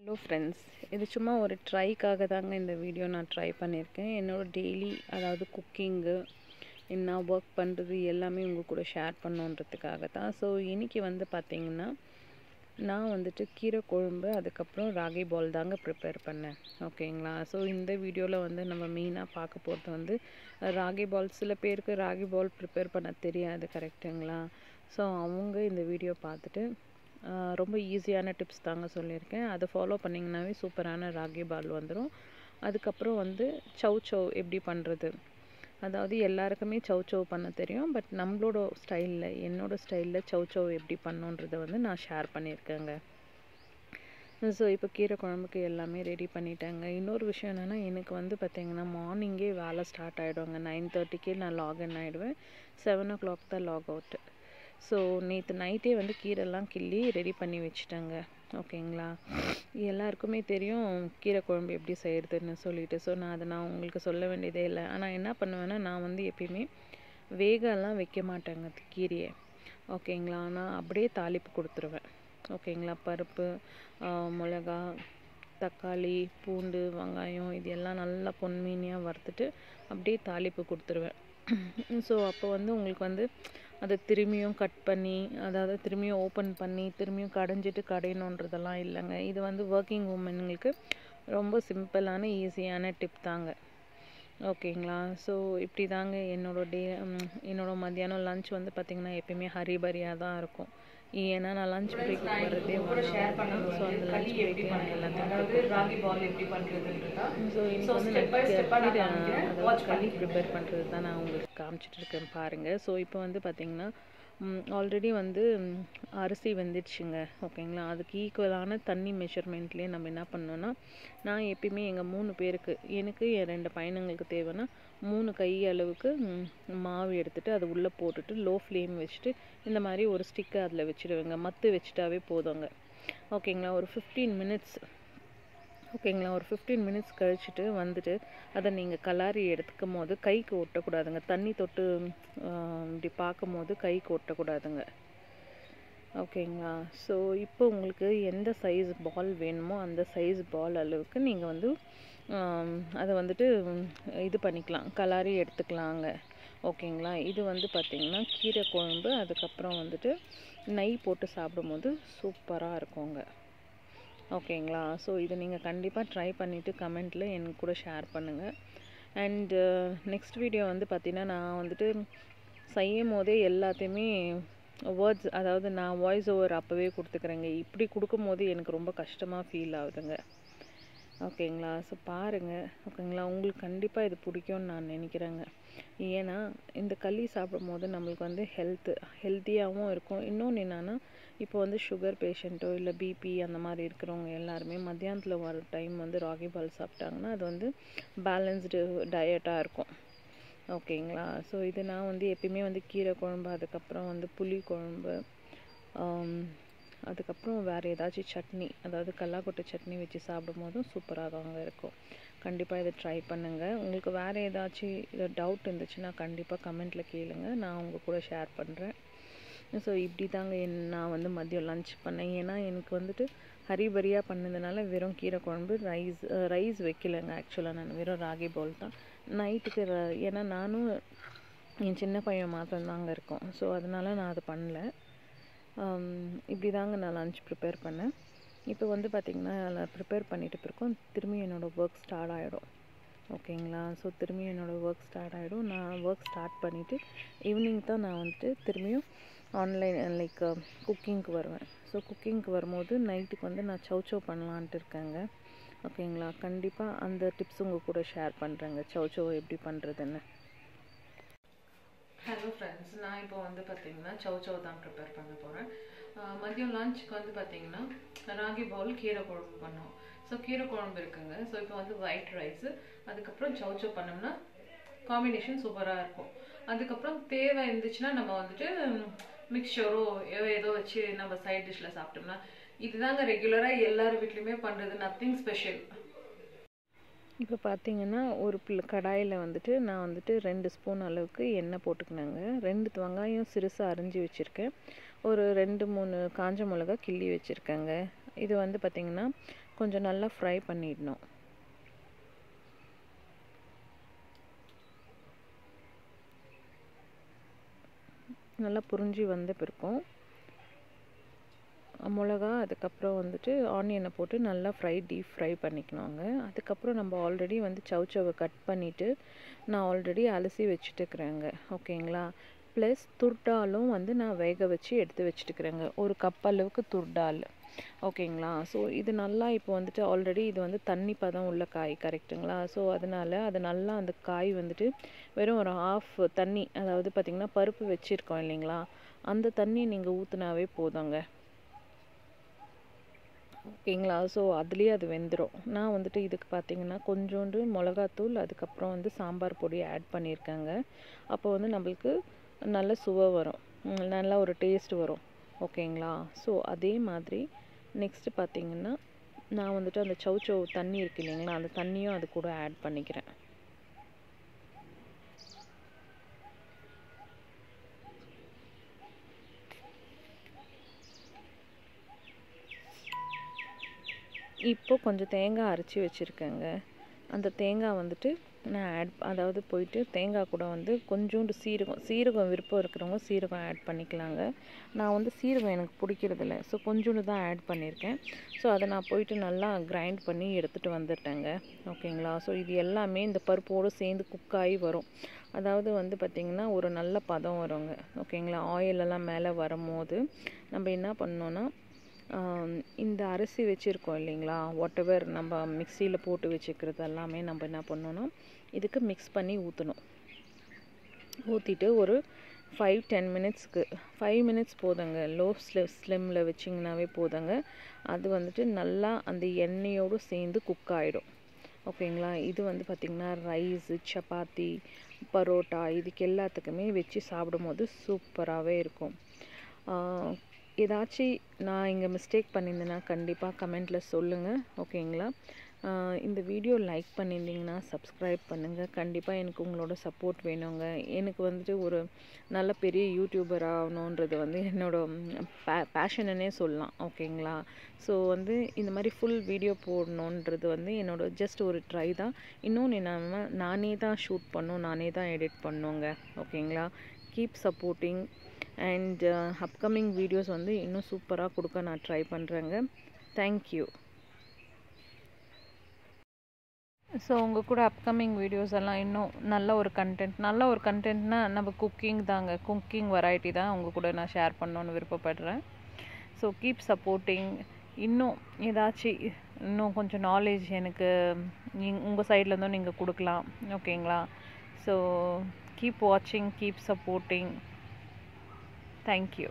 Hello friends, இது சும்மா ஒரு ட்ரைக்காக தாங்க இந்த வீடியோ நான் ட்ரை பண்ணியிருக்கேன். என்னோடய டெய்லி அதாவது குக்கிங்கு என்ன ஒர்க் பண்ணுறது எல்லாமே உங்கள் கூட ஷேர் பண்ணுன்றதுக்காக தான். ஸோ இன்றைக்கி வந்து பார்த்திங்கன்னா நான் வந்துட்டு கீரை குழம்பு அதுக்கப்புறம் ராகி பால் தாங்க ப்ரிப்பேர் பண்ணேன். ஓகேங்களா? ஸோ இந்த வீடியோவில் வந்து நம்ம மெயினாக பார்க்க போகிறது வந்து ராகி பால். சில பேருக்கு ராகி பால் ப்ரிப்பேர் பண்ண தெரியாது, கரெக்டுங்களா? ஸோ அவங்க இந்த வீடியோ பார்த்துட்டு ரொம்ப ஈஸியான டிப்ஸ் தாங்க சொல்லியிருக்கேன். அதை ஃபாலோ பண்ணிங்கனாவே சூப்பரான ராகி பால் வந்துடும். அதுக்கப்புறம் வந்து சவ் எப்படி பண்ணுறது, அதாவது எல்லாருக்குமே சவ் பண்ண தெரியும். பட் நம்மளோட ஸ்டைலில், என்னோடய ஸ்டைலில் சவ் எப்படி பண்ணுன்றதை வந்து நான் ஷேர் பண்ணியிருக்கேங்க. ஸோ இப்போ கீரை குழம்புக்கு எல்லாமே ரெடி பண்ணிட்டேங்க. இன்னொரு விஷயம் என்னென்னா, எனக்கு வந்து பார்த்திங்கன்னா மார்னிங்கே வேலை ஸ்டார்ட் ஆகிடுவாங்க. 9:30க்கே நான் லாகின் ஆகிடுவேன். 7 o'clock தான் லாக் அவுட்டு. ஸோ நேற்று நைட்டே வந்து கீரைலாம் கிள்ளி ரெடி பண்ணி வச்சுட்டேங்க. ஓகேங்களா? எல்லாருக்குமே தெரியும் கீரை குழம்பு எப்படி செய்கிறதுன்னு சொல்லிட்டு. ஸோ நான் உங்களுக்கு சொல்ல வேண்டியதே இல்லை. ஆனால் என்ன பண்ணுவேன்னா, நான் வந்து எப்பயுமே வேகலாம் வைக்க மாட்டேங்க கீரையை. ஓகேங்களா? நான் அப்படியே தாளிப்பு கொடுத்துருவேன். ஓகேங்களா? பருப்பு, மிளகா, தக்காளி, பூண்டு, வெங்காயம் இது எல்லாம் நல்லா பொன்மீனியாக வறுத்துட்டு அப்படியே தாளிப்பு கொடுத்துருவேன். ஸோ அப்போ வந்து உங்களுக்கு வந்து அதை திரும்பியும் கட் பண்ணி, அதாவது திரும்பியும் ஓப்பன் பண்ணி திரும்பியும் கடையணுன்றதெல்லாம் இல்லைங்க. இது வந்து ஒர்க்கிங் உமனுங்களுக்கு ரொம்ப சிம்பிளான ஈஸியான டிப் தாங்க. ஓகேங்களா? ஸோ இப்படி தாங்க என்னோடய மத்தியானம் லன்ச் வந்து பார்த்திங்கன்னா எப்பயுமே ஹரிபரியாக தான் இருக்கும். ஏன்னா நான் லன்ச் பிரேக் வர்றதே ஷேர் பண்ண. ஸோ அந்த லன்ச் பிரேக்கில் நான் எல்லாத்தையும் ராகி பால் எப்படி பண்ணுறதுன்றதா. ஸோ இன்னைக்கு வந்து அதாவது களி ப்ரிப்பேர் பண்ணுறது தான் நான் உங்களுக்கு காமிச்சிட்ருக்கேன் பாருங்கள். ஸோ இப்போ வந்து பார்த்திங்கன்னா ஆல்ரெடி வந்து அரிசி வெந்துடுச்சுங்க. ஓகேங்களா? அதுக்கு ஈக்குவலான தண்ணி மெஷர்மெண்ட்லேயே நம்ம என்ன பண்ணோன்னா, நான் எப்பயுமே எங்கள் 3 பேருக்கு, எனக்கு என் 2 பையனுங்களுக்கு தேவைன்னா 3 கை அளவுக்கு மாவு எடுத்துகிட்டு அதை உள்ளே போட்டுட்டு லோ ஃப்ளேம் வச்சுட்டு இந்த மாதிரி ஒரு ஸ்டிக்கை அதில் வச்சுடுவேங்க. மத்து வச்சுட்டாவே போதுங்க. ஓகேங்களா? ஒரு 15 மினிட்ஸ். ஓகேங்களா? ஒரு 15 மினிட்ஸ் கழிச்சுட்டு வந்துட்டு அதை நீங்கள் கலாரி எடுத்துக்கும் போது கைக்கு ஒட்டக்கூடாதுங்க. தண்ணி தொட்டு இப்படி பார்க்கும் போது கைக்கு ஒட்டக்கூடாதுங்க. ஓகேங்களா? ஸோ இப்போ உங்களுக்கு எந்த சைஸ் பால் வேணுமோ அந்த சைஸ் பால் அளவுக்கு நீங்கள் வந்து அதை வந்துட்டு இது பண்ணிக்கலாம், கலாரி எடுத்துக்கலாங்க. ஓகேங்களா? இது வந்து பார்த்திங்கன்னா கீரை குழம்பு, அதுக்கப்புறம் வந்துட்டு நெய் போட்டு சாப்பிடும்போது சூப்பராக இருக்குங்க. ஓகேங்களா? ஸோ இதை நீங்கள் கண்டிப்பாக ட்ரை பண்ணிவிட்டு கமெண்ட்டில் எனக்கு கூட ஷேர் பண்ணுங்கள். அண்டு நெக்ஸ்ட் வீடியோ வந்து பார்த்திங்கன்னா நான் வந்துட்டு செய்யும் போதே எல்லாத்தையுமே வேர்ட்ஸ், அதாவது நான் வாய்ஸ் ஓவர் அப்போவே கொடுத்துக்கிறேங்க. இப்படி கொடுக்கும்போது எனக்கு ரொம்ப கஷ்டமாக ஃபீல் ஆகுதுங்க. ஓகேங்களா? ஸோ பாருங்கள். ஓகேங்களா? உங்களுக்கு கண்டிப்பாக இது பிடிக்கும்னு நான் நினைக்கிறேங்க. ஏன்னா இந்த களி சாப்பிடும் போது நம்மளுக்கு வந்து ஹெல்த்தியாகவும் இருக்கும். இன்னொன்று என்னென்னா, இப்போ வந்து சுகர் பேஷண்ட்டோ இல்லை பிபி அந்த மாதிரி இருக்கிறவங்க எல்லாருமே மத்தியானத்தில் வர டைம் வந்து ராகி பால் சாப்பிட்டாங்கன்னா அது வந்து பேலன்ஸ்டு டயட்டாக இருக்கும். ஓகேங்களா? ஸோ இது நான் வந்து எப்பயுமே வந்து கீரை குழம்பு, அதுக்கப்புறம் வந்து புளி குழம்பு, அதுக்கப்புறம் வேறு ஏதாச்சும் சட்னி, அதாவது கல்லாக்கொட்டை சட்னி வச்சு சாப்பிடும் போதும் சூப்பராக தாங்க இருக்கும். கண்டிப்பாக இதை ட்ரை பண்ணுங்கள். உங்களுக்கு வேறு ஏதாச்சும் டவுட் இருந்துச்சுன்னா கண்டிப்பாக கமெண்ட்டில் கேளுங்க, நான் உங்கள் கூட ஷேர் பண்ணுறேன். ஸோ இப்படி தாங்க நான் வந்து மதியம் லன்ச் பண்ணேன். ஏன்னா எனக்கு வந்துட்டு ஹரிபரியாக பண்ணதுனால வெறும் கீரை குழம்பு, ரைஸ் வைக்கலைங்க. ஆக்சுவலாக நான் வெறும் ராகி பால் தான் நைட்டுக்கு. ஏன்னா நானும் என் சின்ன பையன் மாத்திரம்தாங்க இருக்கோம். ஸோ அதனால் நான் அதை பண்ணல. இப்படி தாங்க நான் லன்ச் ப்ரிப்பேர் பண்ணேன். இப்போ வந்து பார்த்திங்கன்னா நான் ப்ரிப்பேர் பண்ணிட்டு பிறக்கும் திரும்பி என்னோடய ஒர்க் ஸ்டார்ட் ஆகிடும். ஓகேங்களா? ஸோ திரும்பியும் என்னோடய ஒர்க் ஸ்டார்ட் ஆகிடும். நான் ஒர்க் ஸ்டார்ட் பண்ணிவிட்டு ஈவினிங் தான் நான் வந்துட்டு திரும்பியும் ஆன்லைன் லைக் குக்கிங்க்கு வருவேன். ஸோ குக்கிங்க்கு வரும்போது நைட்டுக்கு வந்து நான் சவ் பண்ணலான்ட்டு இருக்கேங்க. ஓகேங்களா? கண்டிப்பாக அந்த டிப்ஸ் உங்கள் கூட ஷேர் பண்ணுறேங்க, சவ் எப்படி பண்ணுறதுன்னு. ஹலோ ஃப்ரெண்ட்ஸ், நான் இப்போ வந்து பார்த்திங்கன்னா சவ் தான் ப்ரிப்பேர் பண்ண போகிறேன். மதியம் லஞ்சுக்கு வந்து பார்த்திங்கன்னா ராகி பால் கீரை குழம்பு பண்ணோம். ஸோ கீரை குழம்பு இருக்குங்க. ஸோ இப்போ வந்து ஒயிட் ரைஸு, அதுக்கப்புறம் சவ் பண்ணோம்னா காம்பினேஷன் சூப்பராக இருக்கும். அதுக்கப்புறம் தேவை இருந்துச்சுன்னா நம்ம வந்துட்டு மிக்சரோ ஏதோ வச்சு நம்ம சைட் டிஷ்ஷில் சாப்பிட்டோம்னா இதுதாங்க ரெகுலராக எல்லார் வீட்லேயுமே பண்ணுறது, நத்திங் ஸ்பெஷல். இப்போ பார்த்திங்கன்னா ஒரு கடாயில் வந்துட்டு நான் வந்துட்டு 2 ஸ்பூன் அளவுக்கு எண்ணெய் போட்டுக்கினேங்க. 2 வெங்காயம் சிறுசாக அரிஞ்சு வச்சுருக்கேன். ஒரு 2-3 காஞ்ச மிளகா கிள்ளி வச்சுருக்கேங்க. இது வந்து பார்த்திங்கன்னா கொஞ்சம் நல்லா ஃப்ரை பண்ணிடணும். நல்லா புரிஞ்சு வந்த பிறக்கும் மிளகா, அதுக்கப்புறம் வந்துட்டு ஆனியனை போட்டு நல்லா டீப் ஃப்ரை பண்ணிக்கணுங்க. அதுக்கப்புறம் நம்ம ஆல்ரெடி வந்து சவுச்சவை கட் பண்ணிவிட்டு நான் ஆல்ரெடி அலசி வச்சுட்டுக்கிறேங்க. ஓகேங்களா. ப்ளஸ் துர்டாலும் வந்து நான் வேக வச்சு எடுத்து வச்சுட்டுக்கிறேங்க. ஒரு கப் அளவுக்கு துர்டால். ஓகேங்களா. ஸோ இது நல்லா இப்போ வந்துட்டு ஆல்ரெடி இது வந்து தண்ணி பதம் உள்ள காய் கரெக்டுங்களா. ஸோ அதனால் அது நல்லா அந்த காய் வந்துட்டு வெறும் ஒரு ஆஃப் தண்ணி, அதாவது பார்த்திங்கன்னா பருப்பு வச்சுருக்கோம் இல்லைங்களா, அந்த தண்ணி நீங்கள் ஊற்றுனாவே போதுங்க. ஓகேங்களா. ஸோ அதுலேயே அது வெந்துடும். நான் வந்துட்டு இதுக்கு பார்த்திங்கன்னா கொஞ்சோண்டு மிளகாத்தூள், அதுக்கப்புறம் வந்து சாம்பார் பொடி ஆட் பண்ணியிருக்கேங்க. அப்போ வந்து நம்மளுக்கு நல்ல சுவை வரும், நல்லா ஒரு டேஸ்ட் வரும். ஓகேங்களா. ஸோ அதே மாதிரி நெக்ஸ்ட்டு பார்த்திங்கன்னா நான் வந்துட்டு அந்த சவுச்சவ் தண்ணி இருக்கு இல்லைங்களா, அந்த தண்ணியும் அது கூட ஆட் பண்ணிக்கிறேன். இப்போ கொஞ்சம் தேங்காய் அரைச்சி வச்சுருக்கேங்க. அந்த தேங்காய் வந்துட்டு நான் அதாவது போயிட்டு தேங்காய் கூட வந்து கொஞ்சோண்டு சீரகம் விருப்பம் இருக்கிறவங்க சீரகம் ஆட் பண்ணிக்கலாங்க. நான் வந்து சீரகம் எனக்கு பிடிக்கிறதில்ல, ஸோ கொஞ்சோண்டு தான் ஆட் பண்ணியிருக்கேன். ஸோ அதை நான் போயிட்டு நல்லா கிரைண்ட் பண்ணி எடுத்துகிட்டு வந்துட்டேங்க. ஓகேங்களா. ஸோ இது எல்லாமே இந்த பருப்போடு சேர்ந்து குக்காகி வரும். அதாவது வந்து பார்த்திங்கன்னா ஒரு நல்ல பதம் வருங்க. ஓகேங்களா. ஆயிலெல்லாம் மேலே வரும்போது நம்ம என்ன பண்ணோன்னா இந்த அரிசி வச்சுருக்கோம் இல்லைங்களா, வாட் எவர் நம்ம மிக்சியில் போட்டு வச்சுக்கிறது எல்லாமே நம்ம என்ன பண்ணோன்னா இதுக்கு மிக்ஸ் பண்ணி ஊற்றணும். ஊற்றிட்டு ஒரு 5-10 மினிட்ஸ்க்கு 5 மினிட்ஸ் போதுங்க. லோ ஸ்லிம்மில் வச்சிங்கனாவே போதுங்க. அது வந்துட்டு நல்லா அந்த எண்ணெயோடு சேர்ந்து குக் ஆகிடும். ஓகேங்களா. இது வந்து பார்த்திங்கன்னா ரைஸு, சப்பாத்தி, பரோட்டா இதுக்கு எல்லாத்துக்குமே வச்சு சாப்பிடும்போது சூப்பராகவே இருக்கும். ஏதாச்சும் நான் இங்கே மிஸ்டேக் பண்ணியிருந்தேன்னா கண்டிப்பாக கமெண்ட்டில் சொல்லுங்கள். ஓகேங்களா. இந்த வீடியோ லைக் பண்ணியிருந்தீங்கன்னா சப்ஸ்கிரைப் பண்ணுங்கள். கண்டிப்பாக எனக்கு உங்களோட சப்போர்ட் வேணுங்க. எனக்கு வந்துட்டு ஒரு நல்ல பெரிய யூடியூபர் ஆகணுன்றது வந்து என்னோடய பேஷனுன்னே சொல்லலாம். ஓகேங்களா. ஸோ வந்து இந்த மாதிரி ஃபுல் வீடியோ போடணுன்றது வந்து என்னோட ஜஸ்ட் ஒரு ட்ரை தான். இன்னொன்று என்னன்னா நானே தான் ஷூட் பண்ணணும், நானே தான் எடிட் பண்ணுங்க. ஓகேங்களா. Keep supporting and upcoming videos வந்து இன்னும் சூப்பராக கொடுக்க நான் ட்ரை பண்ணுறேங்க. தேங்க்யூ. ஸோ உங்கள் கூட அப்கமிங் வீடியோஸ் எல்லாம் இன்னும் நல்ல ஒரு கண்டென்ட்னால் நம்ம குக்கிங் தாங்க, குக்கிங் வெரைட்டி தான் உங்கள் கூட நான் ஷேர் பண்ணணுன்னு விருப்பப்படுறேன். So keep supporting. இன்னும் ஏதாச்சும் இன்னும் கொஞ்சம் நாலேஜ் எனக்கு உங்கள் சைட்லேருந்தும் நீங்கள் கொடுக்கலாம். ஓகேங்களா. ஸோ கீப் வாட்சிங், கீப் சப்போர்ட்டிங். Thank you.